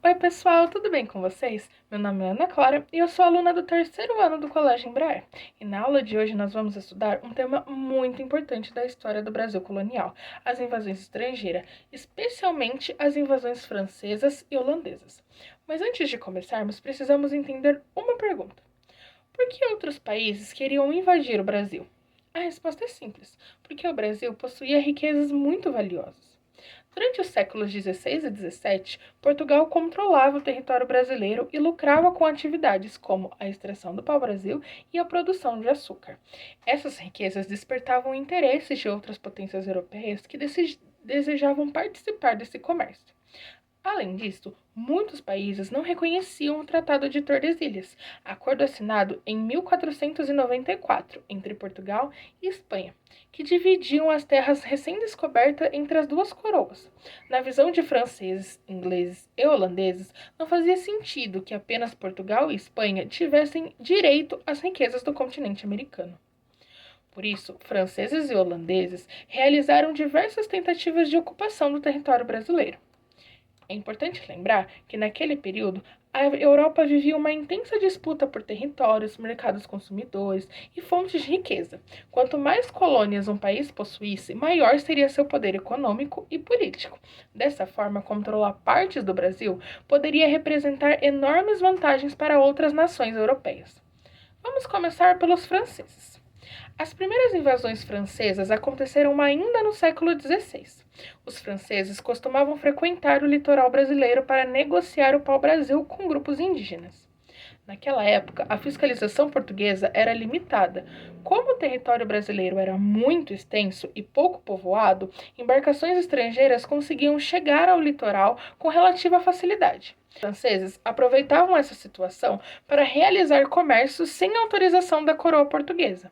Oi pessoal, tudo bem com vocês? Meu nome é Ana Clara e eu sou aluna do terceiro ano do Colégio Embraer. E na aula de hoje nós vamos estudar um tema muito importante da história do Brasil colonial, as invasões estrangeiras, especialmente as invasões francesas e holandesas. Mas antes de começarmos, precisamos entender uma pergunta. Por que outros países queriam invadir o Brasil? A resposta é simples, porque o Brasil possuía riquezas muito valiosas. Durante os séculos XVI e XVII, Portugal controlava o território brasileiro e lucrava com atividades como a extração do pau-brasil e a produção de açúcar. Essas riquezas despertavam interesses de outras potências europeias que desejavam participar desse comércio. Além disso, muitos países não reconheciam o Tratado de Tordesilhas, acordo assinado em 1494 entre Portugal e Espanha, que dividiam as terras recém-descobertas entre as duas coroas. Na visão de franceses, ingleses e holandeses, não fazia sentido que apenas Portugal e Espanha tivessem direito às riquezas do continente americano. Por isso, franceses e holandeses realizaram diversas tentativas de ocupação do território brasileiro. É importante lembrar que, naquele período, a Europa vivia uma intensa disputa por territórios, mercados consumidores e fontes de riqueza. Quanto mais colônias um país possuísse, maior seria seu poder econômico e político. Dessa forma, controlar partes do Brasil poderia representar enormes vantagens para outras nações europeias. Vamos começar pelos franceses. As primeiras invasões francesas aconteceram ainda no século XVI. Os franceses costumavam frequentar o litoral brasileiro para negociar o pau-brasil com grupos indígenas. Naquela época, a fiscalização portuguesa era limitada. Como o território brasileiro era muito extenso e pouco povoado, embarcações estrangeiras conseguiam chegar ao litoral com relativa facilidade. Os franceses aproveitavam essa situação para realizar comércio sem autorização da coroa portuguesa.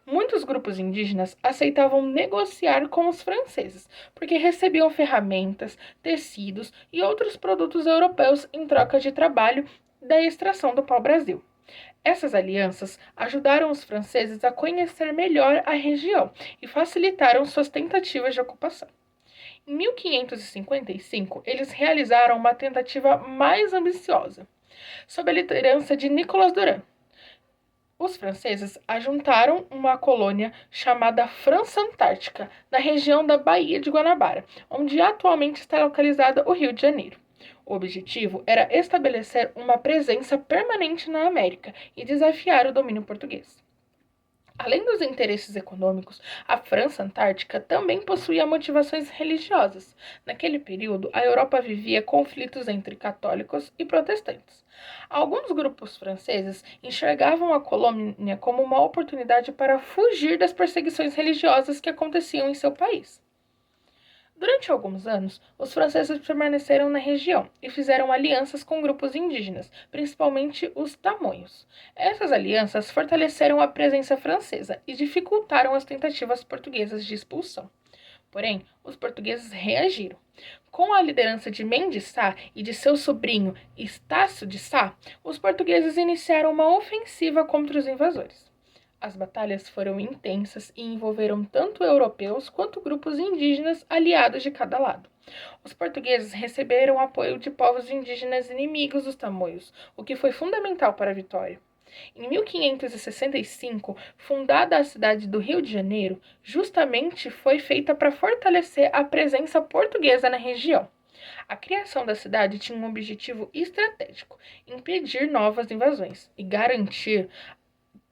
Muitos grupos indígenas aceitavam negociar com os franceses, porque recebiam ferramentas, tecidos e outros produtos europeus em troca de trabalho da extração do pau-brasil. Essas alianças ajudaram os franceses a conhecer melhor a região e facilitaram suas tentativas de ocupação. Em 1555, eles realizaram uma tentativa mais ambiciosa, sob a liderança de Nicolas Duran. Os franceses ajuntaram uma colônia chamada França Antártica, na região da Baía de Guanabara, onde atualmente está localizada o Rio de Janeiro. O objetivo era estabelecer uma presença permanente na América e desafiar o domínio português. Além dos interesses econômicos, a França Antártica também possuía motivações religiosas. Naquele período, a Europa vivia conflitos entre católicos e protestantes. Alguns grupos franceses enxergavam a colônia como uma oportunidade para fugir das perseguições religiosas que aconteciam em seu país. Durante alguns anos, os franceses permaneceram na região e fizeram alianças com grupos indígenas, principalmente os tamoios. Essas alianças fortaleceram a presença francesa e dificultaram as tentativas portuguesas de expulsão. Porém, os portugueses reagiram. Com a liderança de Mendes Sá e de seu sobrinho Estácio de Sá, os portugueses iniciaram uma ofensiva contra os invasores. As batalhas foram intensas e envolveram tanto europeus quanto grupos indígenas aliados de cada lado. Os portugueses receberam apoio de povos indígenas inimigos dos tamoios, o que foi fundamental para a vitória. Em 1565, fundada a cidade do Rio de Janeiro, justamente foi feita para fortalecer a presença portuguesa na região. A criação da cidade tinha um objetivo estratégico: impedir novas invasões e garantir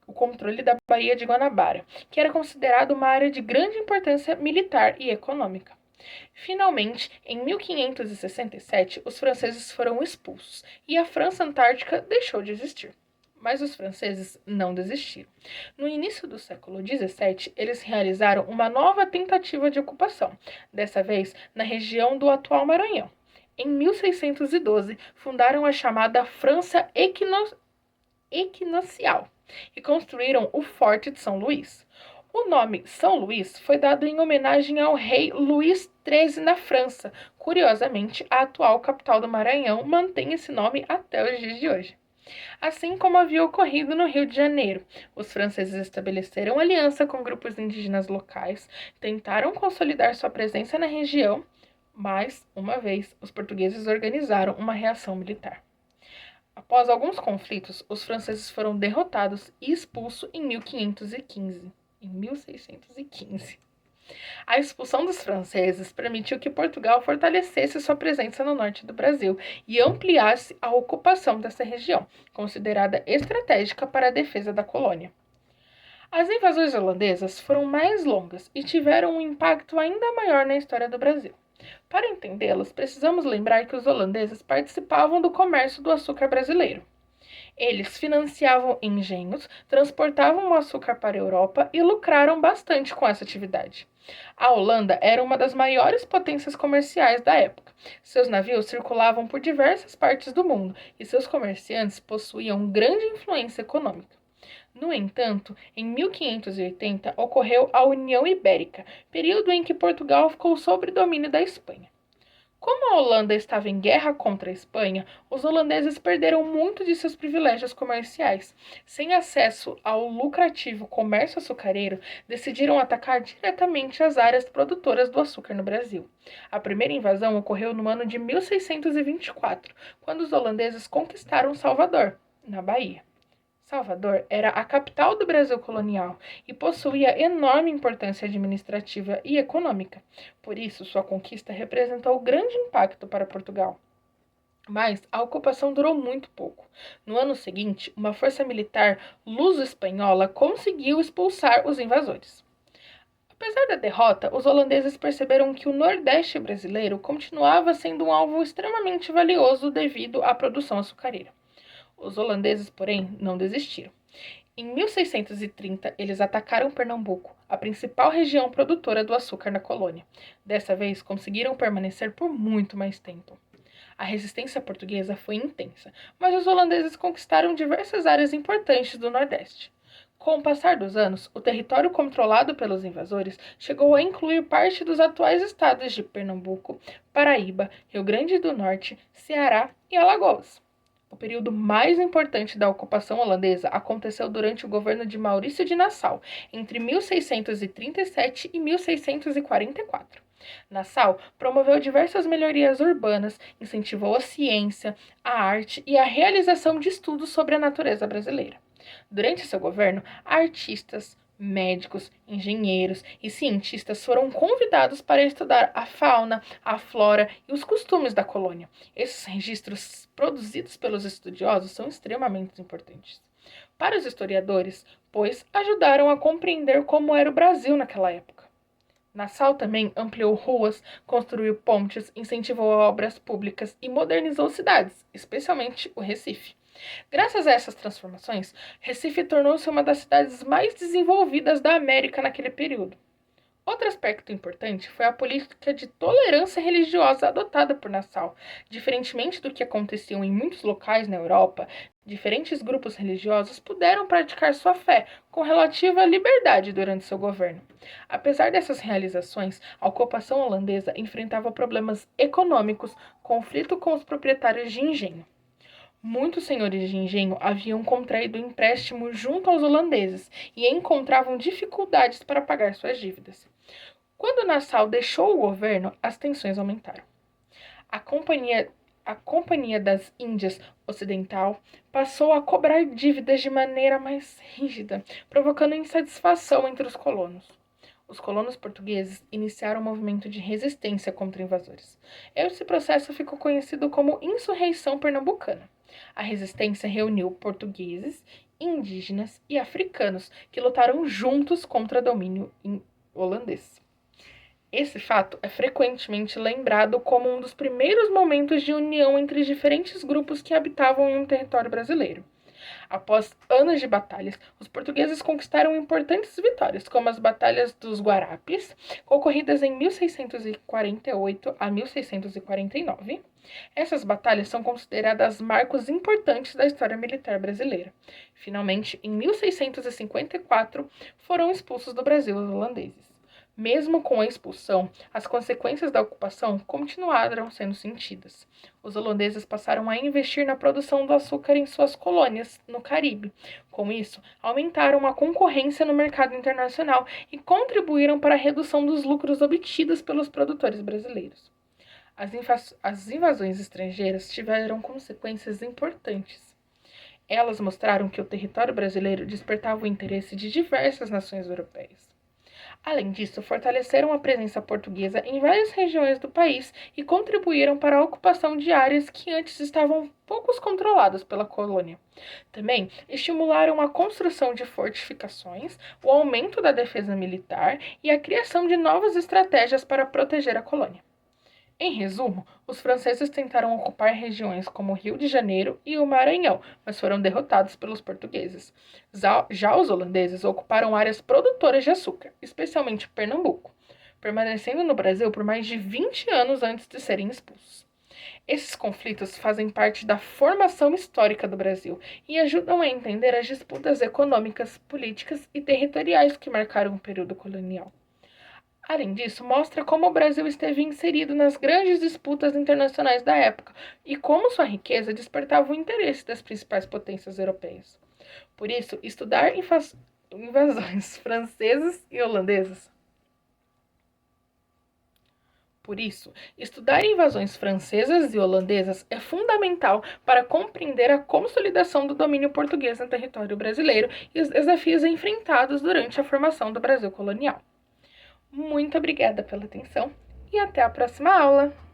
o controle da Baía de Guanabara, que era considerado uma área de grande importância militar e econômica. Finalmente, em 1567, os franceses foram expulsos e a França Antártica deixou de existir. Mas os franceses não desistiram. No início do século XVII, eles realizaram uma nova tentativa de ocupação, dessa vez na região do atual Maranhão. Em 1612, fundaram a chamada França Equinocial e construíram o Forte de São Luís. O nome São Luís foi dado em homenagem ao rei Luís XIII na França. Curiosamente, a atual capital do Maranhão mantém esse nome até os dias de hoje. Assim como havia ocorrido no Rio de Janeiro, os franceses estabeleceram aliança com grupos indígenas locais, tentaram consolidar sua presença na região, Mais uma vez, os portugueses organizaram uma reação militar. Após alguns conflitos, os franceses foram derrotados e expulsos em 1515. Em 1615. A expulsão dos franceses permitiu que Portugal fortalecesse sua presença no norte do Brasil e ampliasse a ocupação dessa região, considerada estratégica para a defesa da colônia. As invasões holandesas foram mais longas e tiveram um impacto ainda maior na história do Brasil. Para entendê-las, precisamos lembrar que os holandeses participavam do comércio do açúcar brasileiro. Eles financiavam engenhos, transportavam o açúcar para a Europa e lucraram bastante com essa atividade. A Holanda era uma das maiores potências comerciais da época. Seus navios circulavam por diversas partes do mundo e seus comerciantes possuíam grande influência econômica. No entanto, em 1580 ocorreu a União Ibérica, período em que Portugal ficou sob domínio da Espanha. Como a Holanda estava em guerra contra a Espanha, os holandeses perderam muito de seus privilégios comerciais. Sem acesso ao lucrativo comércio açucareiro, decidiram atacar diretamente as áreas produtoras do açúcar no Brasil. A primeira invasão ocorreu no ano de 1624, quando os holandeses conquistaram Salvador, na Bahia. Salvador era a capital do Brasil colonial e possuía enorme importância administrativa e econômica. Por isso, sua conquista representou grande impacto para Portugal. Mas a ocupação durou muito pouco. No ano seguinte, uma força militar luso-espanhola conseguiu expulsar os invasores. Apesar da derrota, os holandeses perceberam que o Nordeste brasileiro continuava sendo um alvo extremamente valioso devido à produção açucareira. Os holandeses, porém, não desistiram. Em 1630, eles atacaram Pernambuco, a principal região produtora do açúcar na colônia. Dessa vez, conseguiram permanecer por muito mais tempo. A resistência portuguesa foi intensa, mas os holandeses conquistaram diversas áreas importantes do Nordeste. Com o passar dos anos, o território controlado pelos invasores chegou a incluir parte dos atuais estados de Pernambuco, Paraíba, Rio Grande do Norte, Ceará e Alagoas. O período mais importante da ocupação holandesa aconteceu durante o governo de Maurício de Nassau, entre 1637 e 1644. Nassau promoveu diversas melhorias urbanas, incentivou a ciência, a arte e a realização de estudos sobre a natureza brasileira. Durante seu governo, artistas, médicos, engenheiros e cientistas foram convidados para estudar a fauna, a flora e os costumes da colônia. Esses registros produzidos pelos estudiosos são extremamente importantes para os historiadores, pois ajudaram a compreender como era o Brasil naquela época. Nassau também ampliou ruas, construiu pontes, incentivou obras públicas e modernizou cidades, especialmente o Recife. Graças a essas transformações, Recife tornou-se uma das cidades mais desenvolvidas da América naquele período. Outro aspecto importante foi a política de tolerância religiosa adotada por Nassau. Diferentemente do que acontecia em muitos locais na Europa, diferentes grupos religiosos puderam praticar sua fé com relativa liberdade durante seu governo. Apesar dessas realizações, a ocupação holandesa enfrentava problemas econômicos, conflito com os proprietários de engenho. Muitos senhores de engenho haviam contraído empréstimo junto aos holandeses e encontravam dificuldades para pagar suas dívidas. Quando Nassau deixou o governo, as tensões aumentaram. A Companhia das Índias Ocidental passou a cobrar dívidas de maneira mais rígida, provocando insatisfação entre os colonos. Os colonos portugueses iniciaram um movimento de resistência contra invasores. Esse processo ficou conhecido como Insurreição Pernambucana. A resistência reuniu portugueses, indígenas e africanos que lutaram juntos contra o domínio holandês. Esse fato é frequentemente lembrado como um dos primeiros momentos de união entre diferentes grupos que habitavam em um território brasileiro. Após anos de batalhas, os portugueses conquistaram importantes vitórias, como as Batalhas dos Guarapes, ocorridas em 1648 a 1649. Essas batalhas são consideradas marcos importantes da história militar brasileira. Finalmente, em 1654, foram expulsos do Brasil os holandeses. Mesmo com a expulsão, as consequências da ocupação continuaram sendo sentidas. Os holandeses passaram a investir na produção do açúcar em suas colônias no Caribe. Com isso, aumentaram a concorrência no mercado internacional e contribuíram para a redução dos lucros obtidos pelos produtores brasileiros. As invasões estrangeiras tiveram consequências importantes. Elas mostraram que o território brasileiro despertava o interesse de diversas nações europeias. Além disso, fortaleceram a presença portuguesa em várias regiões do país e contribuíram para a ocupação de áreas que antes estavam poucos controladas pela colônia. Também estimularam a construção de fortificações, o aumento da defesa militar e a criação de novas estratégias para proteger a colônia. Em resumo, os franceses tentaram ocupar regiões como o Rio de Janeiro e o Maranhão, mas foram derrotados pelos portugueses. Já os holandeses ocuparam áreas produtoras de açúcar, especialmente Pernambuco, permanecendo no Brasil por mais de 20 anos antes de serem expulsos. Esses conflitos fazem parte da formação histórica do Brasil e ajudam a entender as disputas econômicas, políticas e territoriais que marcaram o período colonial. Além disso, mostra como o Brasil esteve inserido nas grandes disputas internacionais da época e como sua riqueza despertava o interesse das principais potências europeias. Por isso, estudar invasões francesas e holandesas. Por isso, estudar invasões francesas e holandesas é fundamental para compreender a consolidação do domínio português no território brasileiro e os desafios enfrentados durante a formação do Brasil colonial. Muito obrigada pela atenção e até a próxima aula!